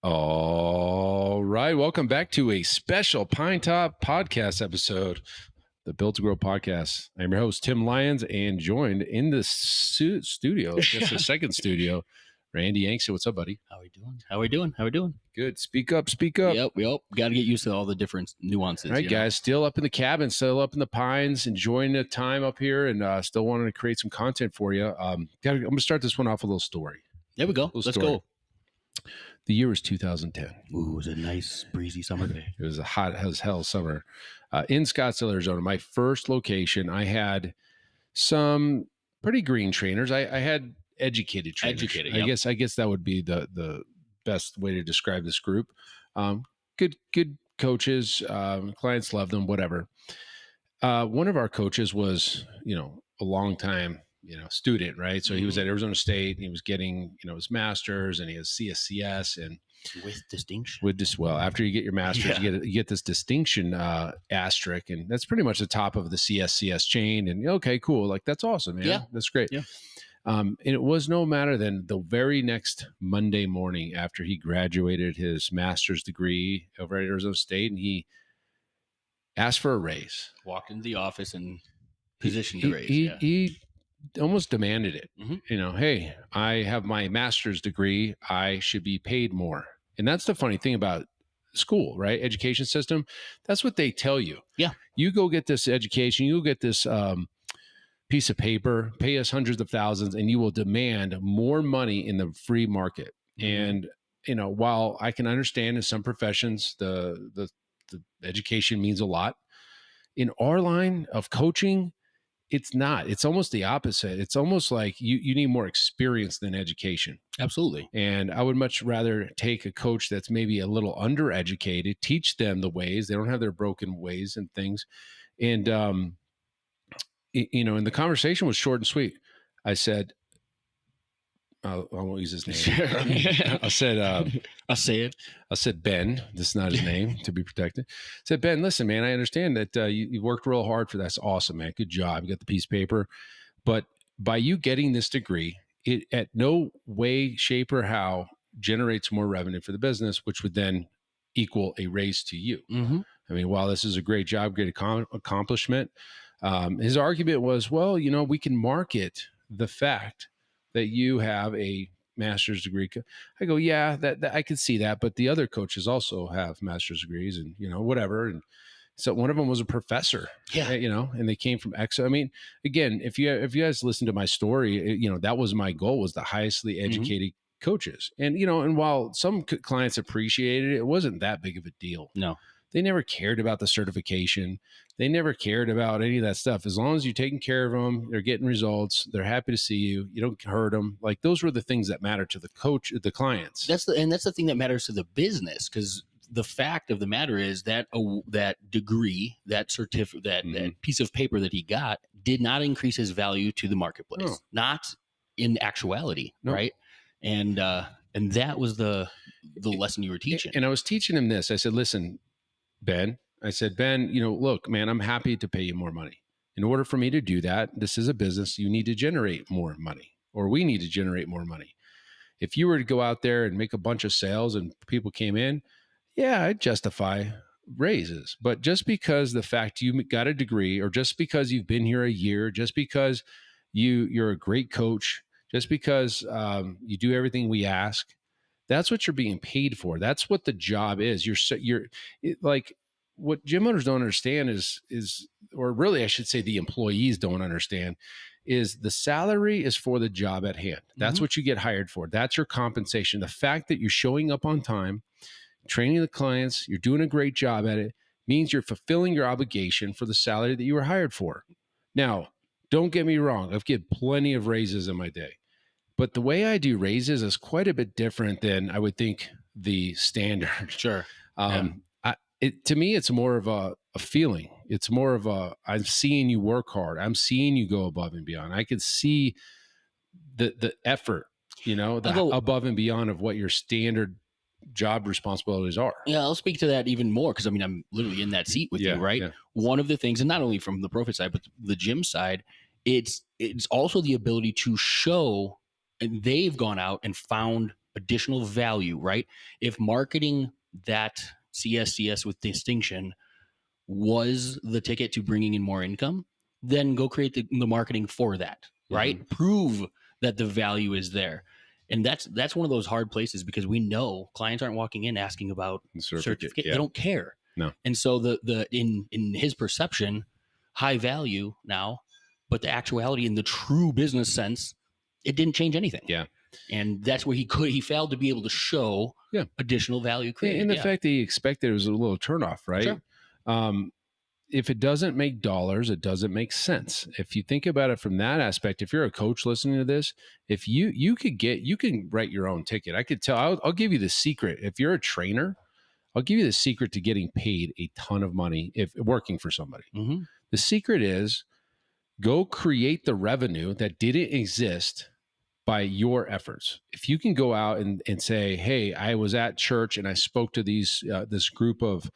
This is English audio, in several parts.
All right. Welcome back to a special Pine Top podcast episode, the Built to Grow podcast. I'm your host, Tim Lyons, and joined in the studio, I guess the second studio, Randy Yankson. What's up, buddy? How we doing? How we doing? How we doing? Good. Speak up. Speak up. Yep. Got to get used to all the different nuances. All right, guys. Still up in the cabin, still up in the pines, enjoying the time up here, and still wanting to create some content for you. I'm going to start this one off with a little story. There we go. Let's go. The year was 2010. Ooh, it was a nice breezy summer day. It was a hot as hell summer in Scottsdale, Arizona. My first location, I had some pretty green trainers. I had educated trainers. Yep. I guess that would be the best way to describe this group. Good coaches. Clients loved them. Whatever. One of our coaches was, a long time, student, right? So he was at Arizona State and he was getting, his master's and he has CSCS and with distinction. After you get your master's, you get this distinction asterisk, and that's pretty much the top of the CSCS chain. And okay, cool, like that's awesome, man. Yeah, that's great. Yeah. And it was no matter than the very next Monday morning after he graduated his master's degree over at Arizona State, and he asked for a raise. Walked into the office and positioned to raise. He almost demanded it. Mm-hmm. Hey, I have my master's degree. I should be paid more. And that's the funny thing about school, right? Education system. That's what they tell you. Yeah. You go get this education, you'll get this piece of paper, pay us hundreds of thousands, and you will demand more money in the free market. Mm-hmm. And, while I can understand in some professions, the education means a lot, in our line of coaching, it's not. It's almost the opposite. It's almost like you need more experience than education. Absolutely. And I would much rather take a coach that's maybe a little undereducated, teach them the ways. They don't have their broken ways and things. And, and the conversation was short and sweet. I said, I won't use his name. Sure. I said, I'll say it. I said, Ben, this is not his name to be protected. I said, Ben, listen, man, I understand that you worked real hard for that. That's awesome, man. Good job. You got the piece of paper. But by you getting this degree, it at no way, shape, or how generates more revenue for the business, which would then equal a raise to you. Mm-hmm. I mean, while this is a great job, great accomplishment, his argument was, well, we can market the fact that you have a master's degree. I go, yeah, that I could see that, but the other coaches also have master's degrees and, whatever. And so one of them was a professor, and they came from X. I mean, again, if you guys listen to my story, that was my goal, was the highly educated coaches. And, and while some clients appreciated it, it wasn't that big of a deal. No. They never cared about the certification. They never cared about any of that stuff. As long as you're taking care of them, they're getting results. They're happy to see you. You don't hurt them. Like, those were the things that matter to the coach, the clients. That's the thing that matters to the business, because the fact of the matter is that that degree, that certificate, that piece of paper that he got did not increase his value to the marketplace. No. Not in actuality, right? And that was the lesson you were teaching. And I was teaching him this. I said, listen, Ben, look, man, I'm happy to pay you more money. In order for me to do that, this is a business. You need to generate more money, or we need to generate more money. If you were to go out there and make a bunch of sales and people came in, yeah, I'd justify raises. But just because the fact you got a degree, or just because you've been here a year, just because you're a great coach, just because you do everything we ask, that's what you're being paid for. That's what the job is. You're like, what gym owners don't understand is, or really I should say the employees don't understand, is the salary is for the job at hand. That's what you get hired for. That's your compensation. The fact that you're showing up on time, training the clients, you're doing a great job at it, means you're fulfilling your obligation for the salary that you were hired for. Now, don't get me wrong. I've given plenty of raises in my day. But the way I do raises is quite a bit different than I would think the standard. Sure. To me, it's more of a feeling. It's more of I'm seeing you work hard. I'm seeing you go above and beyond. I can see the effort, above and beyond of what your standard job responsibilities are. Yeah, I'll speak to that even more, because I'm literally in that seat with you, right? Yeah. One of the things, and not only from the profit side, but the gym side, it's also the ability to show. And they've gone out and found additional value, right? If marketing that CSCS with distinction was the ticket to bringing in more income, then go create the marketing for that, right? Mhm. Prove that the value is there. And that's one of those hard places, because we know clients aren't walking in asking about The certificate. yeah. They don't care. No. And so the in his perception, high value now, but the actuality in the true business sense, it didn't change anything. Yeah. And that's where he failed to be able to show Yeah. additional value created. And the fact that he expected it was a little turnoff, right? Sure. If it doesn't make dollars, it doesn't make sense. If you think about it from that aspect, if you're a coach listening to this, if you can write your own ticket. I could tell. I'll give you the secret. If you're a trainer, I'll give you the secret to getting paid a ton of money if working for somebody. Mm-hmm. The secret is go create the revenue that didn't exist by your efforts. If you can go out and say, hey, I was at church and I spoke to this group of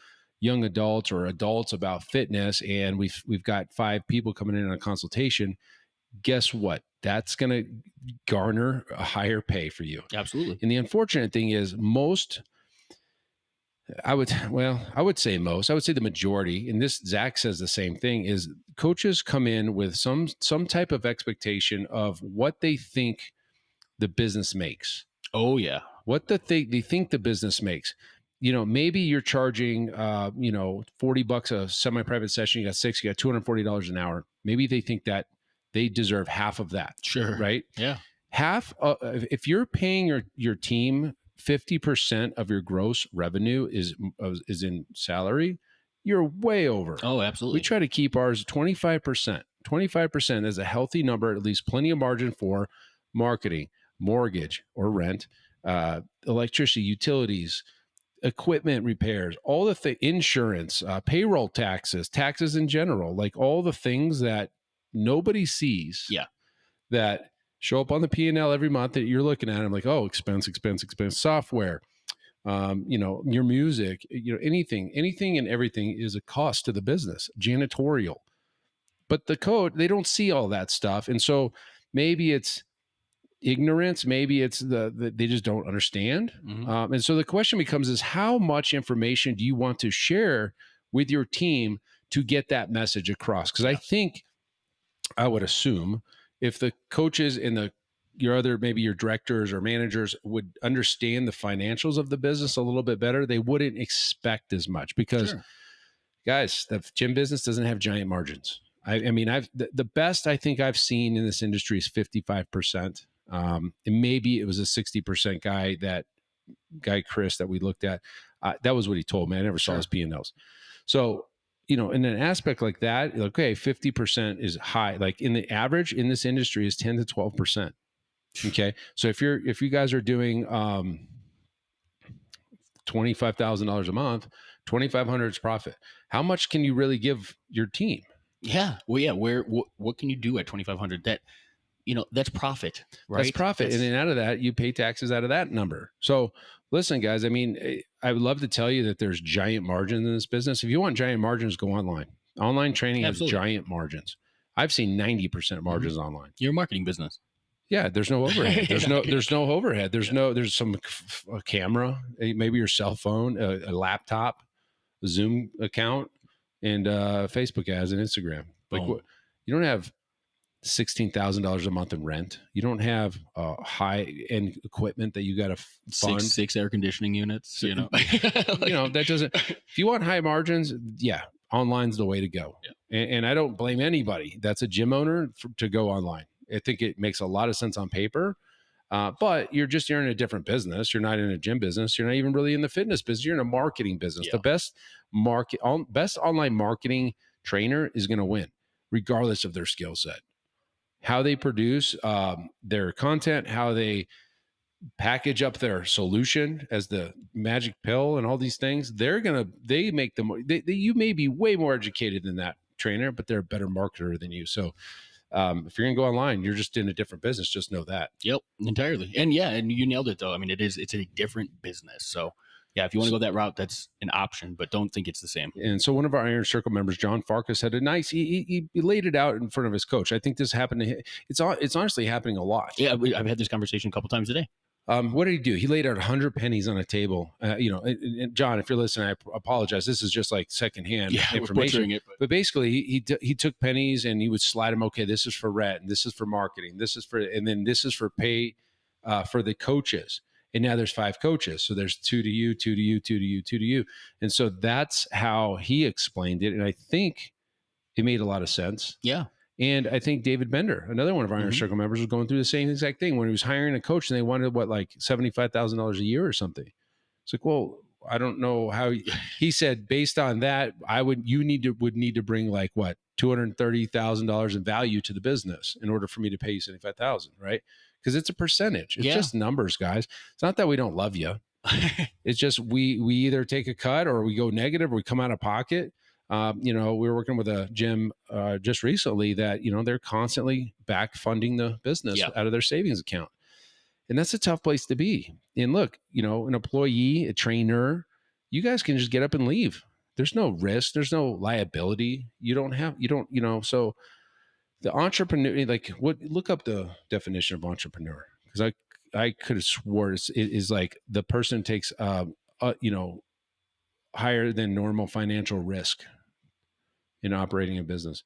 young adults or adults about fitness, and we've got 5 people coming in on a consultation. Guess what? That's going to garner a higher pay for you. Absolutely. And the unfortunate thing is I would say the majority, and this Zach says the same thing, is coaches come in with some type of expectation of what they think the business makes. Oh yeah. What they think the business makes. Maybe you're charging $40 a semi-private session, you got 6, you got $240 an hour. Maybe they think that they deserve half of that. Sure. Right? Yeah. Half if you're paying your team 50% of your gross revenue is in salary, you're way over. Oh, absolutely. We try to keep ours 25%. 25% is a healthy number, at least plenty of margin for marketing, mortgage or rent, electricity, utilities, equipment repairs, all the insurance, payroll taxes in general, like all the things that nobody sees. Yeah. That show up on the P&L every month that you're looking at. I'm like, oh, expense, software, your music, anything and everything is a cost to the business, janitorial. But the code, they don't see all that stuff. And so maybe it's ignorance, maybe it's they just don't understand. Mm-hmm. And so the question becomes is how much information do you want to share with your team to get that message across? Because I would assume if the coaches and your directors or managers would understand the financials of the business a little bit better, they wouldn't expect as much because guys, the gym business doesn't have giant margins. I mean, the best I think I've seen in this industry is 55%. And maybe it was a 60% guy, Chris, that we looked at. That was what he told me. I never saw his P&Ls. So, in an aspect like that, okay, 50% is high. Like in the average in this industry is 10 to 12%. Okay. So if you guys are doing $25,000 a month, $2,500 is profit. How much can you really give your team? Yeah. Well, yeah. What can you do at 2,500? That's profit, right? That's profit. And then out of that, you pay taxes out of that number. So listen, guys, I mean, I would love to tell you that there's giant margins in this business. If you want giant margins, go online. Online training has giant margins. I've seen 90% margins online. You're a marketing business. Yeah, there's no overhead. There's no overhead. There's some a camera, maybe your cell phone, a laptop, a Zoom account, and Facebook ads and Instagram. Like what? You don't have $16,000 a month in rent. You don't have high end equipment that you got to fund. Six air conditioning units. That doesn't. If you want high margins, yeah, online's the way to go. Yeah. And I don't blame anybody that's a gym owner to go online. I think it makes a lot of sense on paper, but you're in a different business. You're not in a gym business. You're not even really in the fitness business. You're in a marketing business. Yeah. The best online marketing trainer is going to win, regardless of their skill set. How they produce their content, how they package up their solution as the magic pill and all these things, they make them. You may be way more educated than that trainer, but they're a better marketer than you. So if you're gonna go online, you're just in a different business. Just know that. Yep, entirely. And you nailed it though. I mean, it's a different business. So yeah, if you want to go that route, that's an option, but don't think it's the same. And so one of our Iron Circle members, John Farkas, had he laid it out in front of his coach. I think this happened to him. It's honestly happening a lot. Yeah, I've had this conversation a couple times today. What did he do? He laid out 100 pennies on a table. And John, if you're listening, I apologize. This is just like secondhand Yeah, we're information. butchering it. But basically, he took pennies and he would slide them. Okay, this is for rent, and this is for marketing, this is for, and then this is for pay for the coaches. And now there's 5 coaches, so there's 2 to you, 2 to you, 2 to you, 2 to you, and so that's how he explained it. And I think it made a lot of sense. Yeah. And I think David Bender, another one of our inner Mhm. circle members, was going through the same exact thing when he was hiring a coach and they wanted like $75,000 a year or something. It's like, well, I don't know how he said, based on that, would need to bring like what, $230,000 in value to the business in order for me to pay you 75,000, right? Because it's a percentage. It's just numbers, guys. It's not that we don't love you. It's just we either take a cut or we go negative or we come out of pocket. We were working with a gym just recently that, they're constantly back funding the business out of their savings account. And that's a tough place to be. And look, an employee, a trainer, you guys can just get up and leave. There's no risk. There's no liability. So the entrepreneur, look up the definition of entrepreneur. Because I could have swore it is like the person takes, higher than normal financial risk in operating a business.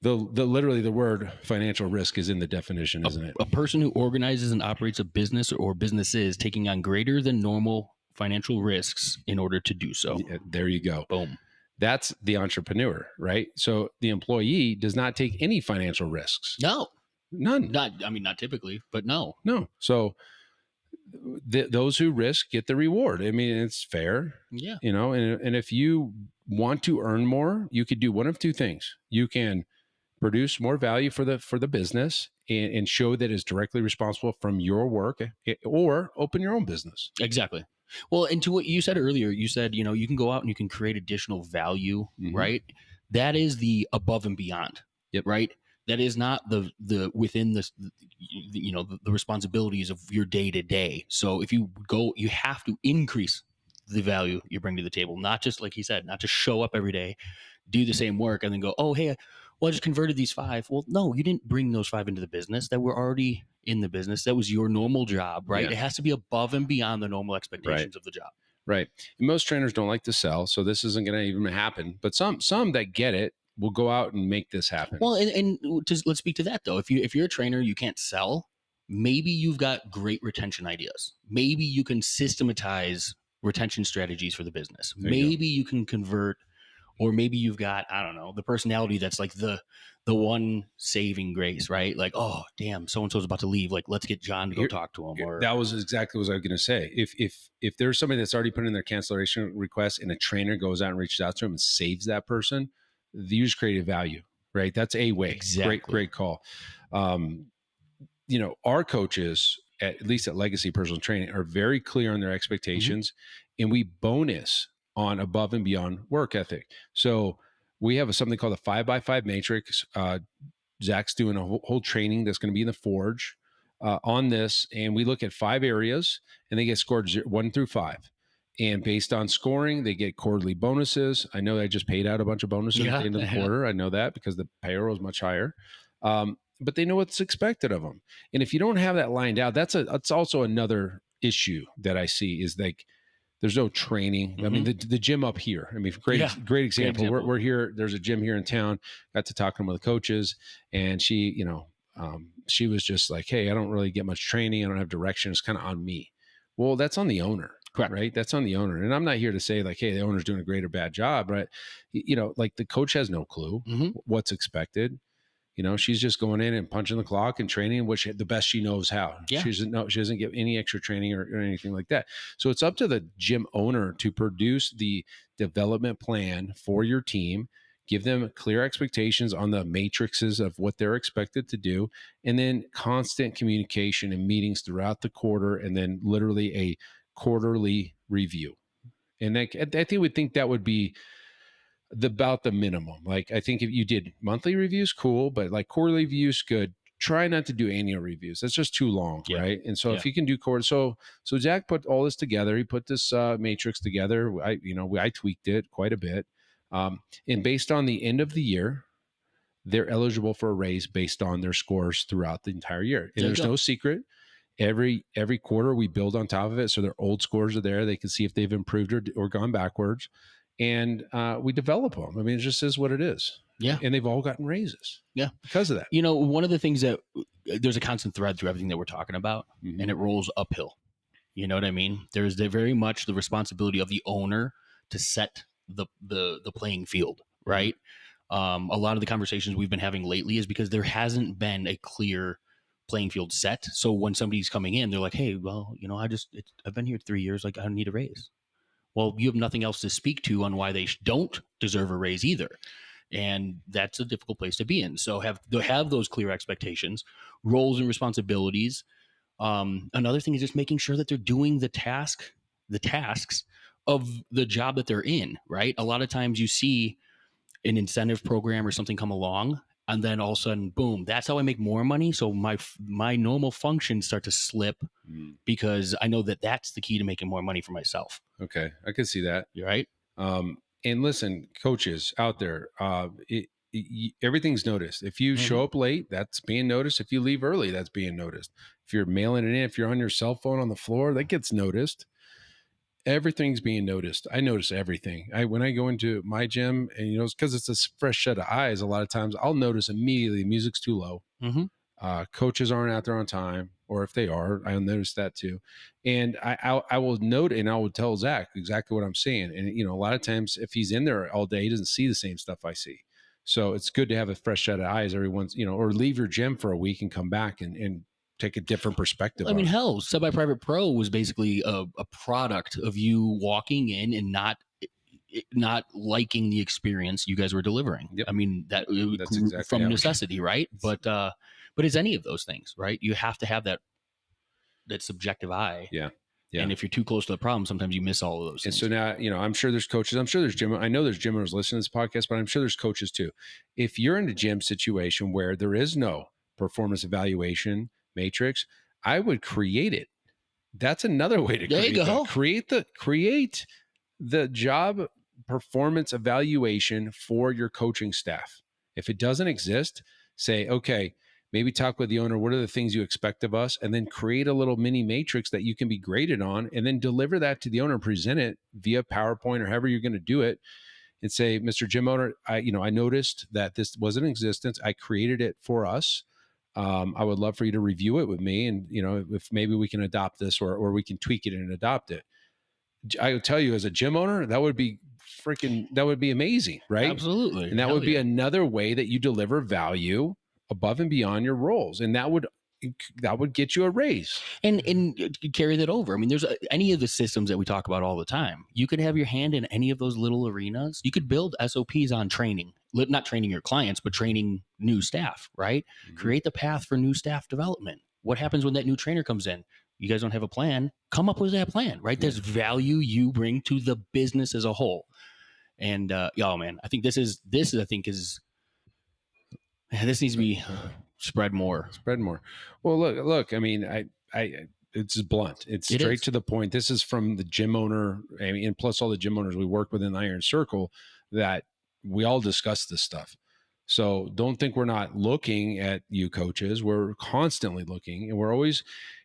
The literally the word financial risk is in the definition, isn't it? A person who organizes and operates a business or businesses taking on greater than normal financial risks in order to do so. Yeah, there you go. Boom. That's the entrepreneur, right? So the employee does not take any financial risks. No. None. Not typically, but no. So those who risk get the reward. I mean, it's fair. Yeah. And if you want to earn more, you could do one of 2 things. You can produce more value for the business and show that it's directly responsible from your work, or open your own business. Exactly. Well, and to what you said earlier, you said, you can go out and you can create additional value, right? That is the above and beyond, right? That is not the within the responsibilities of your day to day. So if you go, you have to increase the value you bring to the table, not just like he said, not just show up every day, do the same work, and then go, oh, hey, well, I just converted these 5. Well, no, you didn't bring those 5 into the business that were already in the business. That was your normal job, right? Yeah. It has to be above and beyond the normal expectations of the job. Right. And most trainers don't like to sell, so this isn't going to even happen. But some that get it will go out and make this happen. Well, and let's speak to that though. If you're a trainer, you can't sell. Maybe you've got great retention ideas. Maybe you can systematize retention strategies for the business. Maybe you can convert. Or maybe you've got, I don't know, the personality that's like the one saving grace, right? Like, oh, damn, so-and-so's about to leave. Like, let's get John to go talk to him. Or that was exactly what I was going to say. If there's somebody that's already put in their cancellation request and a trainer goes out and reaches out to him and saves that person, you just created value, right? That's a way. Exactly. Great call. Our coaches, at least at Legacy Personal Training, are very clear on their expectations, and we bonus on above and beyond work ethic. So we have something called a 5x5 matrix. Zach's doing a whole training that's going to be in the Forge on this. And we look at 5 areas and they get scored 1 through 5. And based on scoring, they get quarterly bonuses. I know I just paid out a bunch of bonuses at the end of the quarter. I know that because the payroll is much higher. But they know what's expected of them. And if you don't have that lined out, that's also another issue that I see is like, there's no training. I mean, the gym up here. I mean, great example. We're here. There's a gym here in town. Got to talking with the coaches, and she, she was just like, "Hey, I don't really get much training. I don't have direction. It's kind of on me." Well, that's on the owner, correct? Right? That's on the owner. And I'm not here to say like, "Hey, the owner's doing a great or bad job," right? Like the coach has no clue what's expected. She's just going in and punching the clock and training, which the best she knows how. Yeah. She doesn't give any extra training or anything like that. So it's up to the gym owner to produce the development plan for your team, give them clear expectations on the matrices of what they're expected to do, and then constant communication and meetings throughout the quarter, and then literally a quarterly review. And I think that would be about the minimum. Like, I think if you did monthly reviews, cool, but like quarterly reviews, good. Try not to do annual reviews. That's just too long, right? And so if you can do quarter, so Zach put all this together. He put this matrix together. I tweaked it quite a bit, and based on the end of the year, they're eligible for a raise based on their scores throughout the entire year. And there's no secret. Every quarter we build on top of it, so their old scores are there. They can see if they've improved or gone backwards, and we develop them. I mean, it just is what it is. Yeah. And they've all gotten raises. Yeah. Because of that. You know, one of the things that there's a constant thread through everything that we're talking about, and it rolls uphill. You know what I mean? There's very much the responsibility of the owner to set the playing field, right? A lot of the conversations we've been having lately is because there hasn't been a clear playing field set. So when somebody's coming in, they're like, "Hey, well, you know, I've been here 3 years. Like, I need a raise." Well, you have nothing else to speak to on why they don't deserve a raise either, and that's a difficult place to be in. So have those clear expectations, roles and responsibilities. Another thing is just making sure that they're doing the tasks of the job that they're in, right? A lot of times you see an incentive program or something come along, and then all of a sudden, boom, that's how I make more money. So my normal functions start to slip because I know that that's the key to making more money for myself. Okay, I can see that. You're right. And listen, coaches out there, everything's noticed. If you show up late, that's being noticed. If you leave early, that's being noticed. If you're mailing it in, if you're on your cell phone on the floor, that gets noticed. Everything's being noticed. I notice everything. When I go into my gym, and you know, because it's a fresh set of eyes, a lot of times I'll notice immediately music's too low. Coaches aren't out there on time, or if they are, I'll notice that too. And I will note, and I will tell Zach exactly what I'm seeing. And you know, a lot of times if he's in there all day, he doesn't see the same stuff I see. So it's good to have a fresh set of eyes every once, you know, or leave your gym for a week and come back and take a different perspective. I mean, hell, Semi-Private Pro was basically a product of you walking in and not liking the experience you guys were delivering. Yep. I mean, that's exactly from necessity, right? But it's any of those things, right? You have to have that subjective eye. Yeah. And if you're too close to the problem, sometimes you miss all of those things. And so now, you know, I'm sure there's coaches. I'm sure there's gym. I know there's gym owners listening to this podcast, but I'm sure there's coaches too. If you're in a gym situation where there is no performance evaluation matrix, I would create it. That's another way to create that. Create the job performance evaluation for your coaching staff. If it doesn't exist, say, okay, maybe talk with the owner. What are the things you expect of us? And then create a little mini matrix that you can be graded on, and then deliver that to the owner and present it via PowerPoint or however you're going to do it. And say, Mr. Gym Owner, I noticed that this was in existence. I created it for us. I would love for you to review it with me. And, you know, if maybe we can adopt this or we can tweak it and adopt it. I would tell you, as a gym owner, that would be amazing, right? Absolutely. And that would be another way that you deliver value above and beyond your roles. And that would get you a raise. And carry that over. I mean, there's any of the systems that we talk about all the time. You could have your hand in any of those little arenas. You could build SOPs on training, not training your clients, but training new staff, right? Create the path for new staff development. What happens when that new trainer comes in? You guys don't have a plan. Come up with that plan, right? There's value you bring to the business as a whole. And man, I think this needs to be spread more. Well, look. I mean, it's just blunt. It's straight to the point. This is from the gym owner. I mean, and plus all the gym owners we work with in the Iron Circle, that we all discuss this stuff. So don't think we're not looking at you coaches. We're constantly looking, and we're always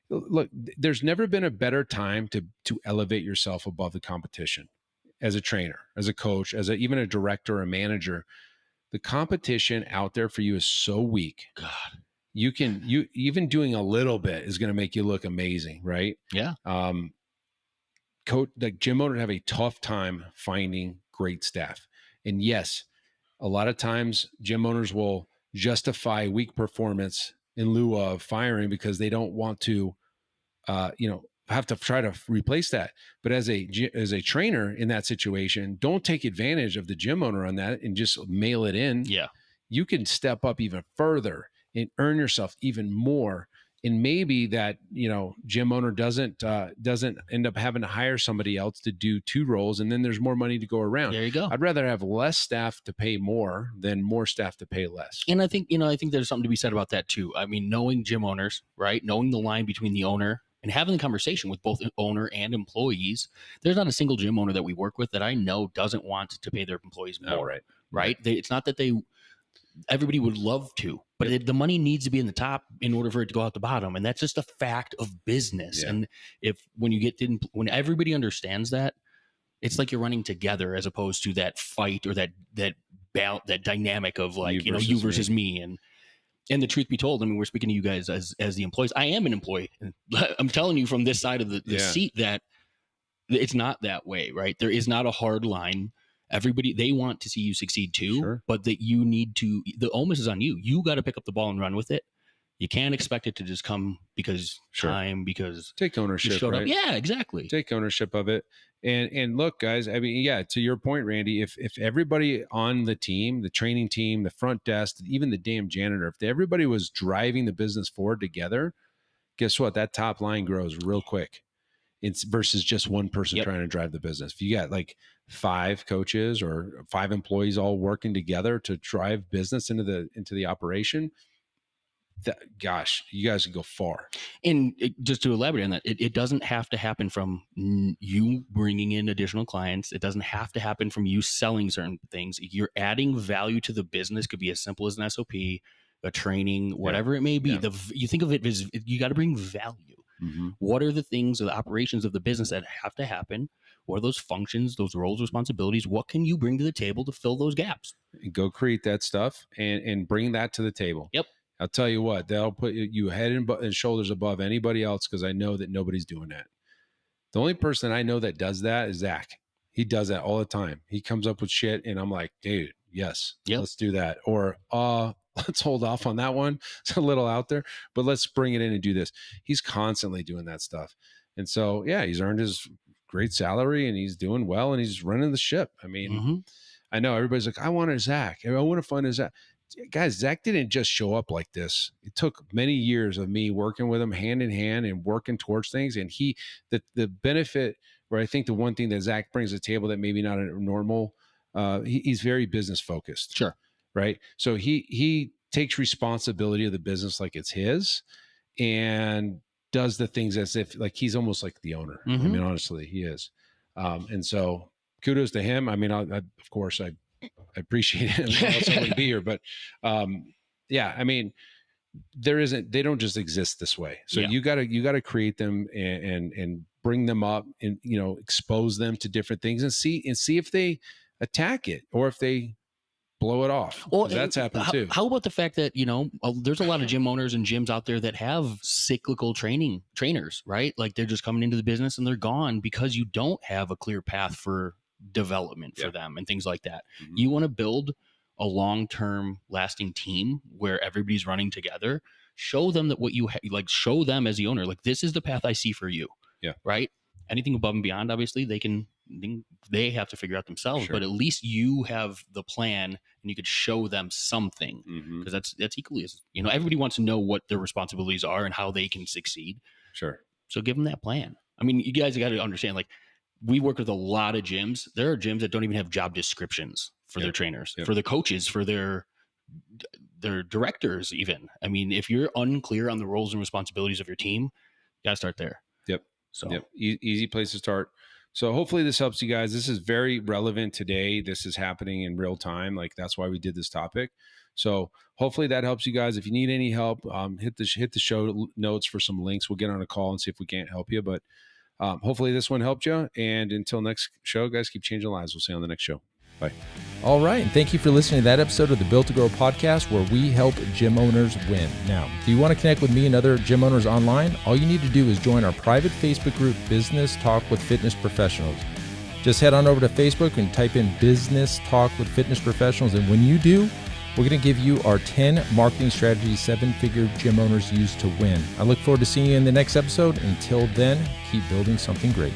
look. There's never been a better time to elevate yourself above the competition as a trainer, as a coach, even a director, a manager. The competition out there for you is so weak. God, you even doing a little bit is going to make you look amazing, right? Yeah. Coach, like gym owners have a tough time finding great staff, and yes, a lot of times gym owners will justify weak performance in lieu of firing because they don't want to, have to try to replace that. But as a trainer in that situation, don't take advantage of the gym owner on that and just mail it in. Yeah. You can step up even further and earn yourself even more. And maybe that, gym owner doesn't end up having to hire somebody else to do two roles, and then there's more money to go around. There you go. I'd rather have less staff to pay more than more staff to pay less. And I think there's something to be said about that too. I mean, knowing gym owners, right? Knowing the line between the owner and having the conversation with both owner and employees. There's not a single gym owner that we work with that I know doesn't want to pay their employees more. Oh, right. Right? It's not that they everybody would love to, but the money needs to be in the top in order for it to go out the bottom. And that's just a fact of business. Yeah. And when everybody understands that, it's like you're running together as opposed to that fight or that dynamic of like, you versus me. And the truth be told, I mean, we're speaking to you guys as the employees. I am an employee. And I'm telling you from this side of the seat that it's not that way, right? There is not a hard line. Everybody, they want to see you succeed too, but that you need to, the onus is on you. You got to pick up the ball and run with it. You can't expect it to just come because because take ownership, right? Up. Yeah, exactly. Take ownership of it. And look, guys, I mean, yeah, to your point, Randy, if everybody on the team, the training team, the front desk, even the damn janitor, if everybody was driving the business forward together, guess what? That top line grows real quick. It's versus just one person trying to drive the business. If you got like 5 coaches or 5 employees all working together to drive business into the operation, gosh, you guys can go far. And just to elaborate on that, it doesn't have to happen from you bringing in additional clients. It doesn't have to happen from you selling certain things. You're adding value to the business. Could be as simple as an SOP, a training, whatever it may be. Yeah. You think of it as you got to bring value. Mm-hmm. What are the things or the operations of the business that have to happen? What are those functions, those roles, responsibilities? What can you bring to the table to fill those gaps? And go create that stuff and bring that to the table. Yep. I'll tell you what, they'll put you head and shoulders above anybody else because I know that nobody's doing that. The only person I know that does that is Zach. He does that all the time. He comes up with shit and I'm like, dude, yes, let's do that. Or, let's hold off on that one. It's a little out there, but let's bring it in and do this. He's constantly doing that stuff. And so, yeah, he's earned his great salary and he's doing well and he's running the ship. I mean, I know everybody's like, I want a Zach. I want to find a Zach. Guys, Zach didn't just show up like this. It took many years of me working with him hand in hand and working towards things. And the benefit, where I think the one thing that Zach brings to the table that maybe not a normal, he's very business focused. Sure. Right. So he takes responsibility of the business like it's his and does the things as if like he's almost like the owner. I mean, honestly, he is. And so kudos to him. I mean, of course, I appreciate it. Else I wouldn't be here. But yeah, I mean, they don't just exist this way. So you gotta create them and bring them up and, expose them to different things and see if they attack it or if they blow it off. Well, that's happened too. How about the fact that, there's a lot of gym owners and gyms out there that have cyclical trainers, right? Like they're just coming into the business and they're gone because you don't have a clear path for development for them and things like that. You want to build a long-term lasting team where everybody's running together. Show them that what you show them as the owner, like this is the path I see for you. Yeah. Right. Anything above and beyond, obviously they have to figure out themselves, but at least you have the plan and you could show them something because that's equally as, everybody wants to know what their responsibilities are and how they can succeed. Sure. So give them that plan. I mean, you guys got to understand, like we work with a lot of gyms. There are gyms that don't even have job descriptions for their trainers, for the coaches, for their directors even. I mean, if you're unclear on the roles and responsibilities of your team, you got to start there. Yep. So easy place to start. So hopefully this helps you guys. This is very relevant today. This is happening in real time. Like that's why we did this topic. So hopefully that helps you guys. If you need any help, hit the show notes for some links. We'll get on a call and see if we can't help you. But hopefully this one helped you. And until next show, guys, keep changing lives. We'll see you on the next show. Bye. All right. And thank you for listening to that episode of the Built to Grow podcast, where we help gym owners win. Now, do you want to connect with me and other gym owners online? All you need to do is join our private Facebook group, Business Talk with Fitness Professionals. Just head on over to Facebook and type in Business Talk with Fitness Professionals. And when you do, we're going to give you our 10 marketing strategies 7-figure gym owners use to win. I look forward to seeing you in the next episode. Until then, keep building something great.